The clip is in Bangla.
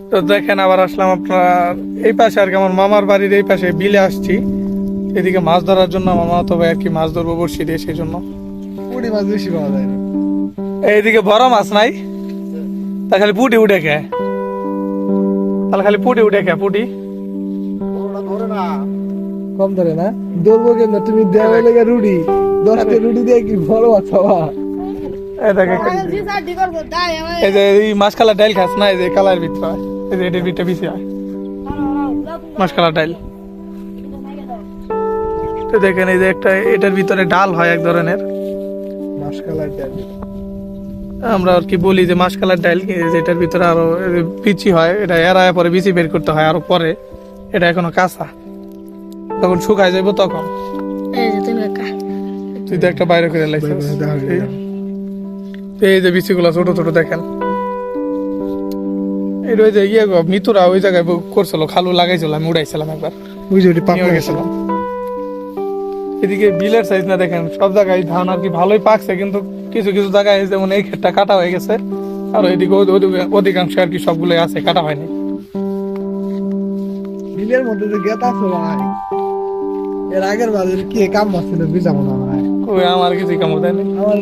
তো দেখেন আবার আসলাম আপনার এই পাশে আর কি, আমার মামার বাড়ির এই পাশে বিলে আসছি এদিকে মাছ ধরার জন্য। মামা তো ভাই আর কি মাছ ধরবো বড়শি দিয়ে, সেই জন্য। পুঁটি মাছ বেশি পাওয়া যায় না। এইদিকে বড় মাছ নাই, তা খালি পুটি উঠে খায়, তাহলে খালি পুটি উঠে খায়, পুটি। কম ধরে না, ধরবো কেন? তুমি দেওয়া লেগে রুটি দশটা রুটি দিয়ে কি বড় মাছ পাওয়া? এই দেখে এই যে এই মাছ কালার ডাইল খাস না, এই যে কালার ভিতরে, এই যে এটার ভিতরে বেশি হয় মাছ কালার ডাইল। তো দেখেন এই যে একটা এটার ভিতরে ডাল হয় এক ধরনের, মাসকালাই ডাল। আমরা আর কি বলি যে মাছ কালার ডাইল, যেটার ভিতরে আরো বিচি হয়, এটা এড়ায় পরে বিচি বের করতে হয় আরো পরে, এটা এখনো কাঁচা, তখন শুকায় যাবো তখন। তুই তো একটা বাইরে করে লাগছিস। এই যে বিচি গুলা ছোট ছোট দেখেন, এই যে ইয়ে মিতুরা ওই জায়গায় করছিল, খালু লাগাইছিল, আমি উড়াইছিলাম একবার, ওই যে ওটি নিয়ে পাকা গেছিলাম। এদিকে বিলের সাইজ না দেখেন, সব জায়গায় ধান আর কি ভালোই পাকছে, কিন্তু কিছু কিছু জায়গায় যেমন এই ক্ষেতটা কাটা হয়ে গেছে, আর ওইদিকে অধিকাংশ আর কি সবগুলোই আছে, কাটা হয়নি। বিলের মধ্যে যে গেত আছে ভাই, এর আগের বারে কি কাম মারছিল বিজা মনে হয়। কই আমার কিছু কামড় দেয়নি। আমার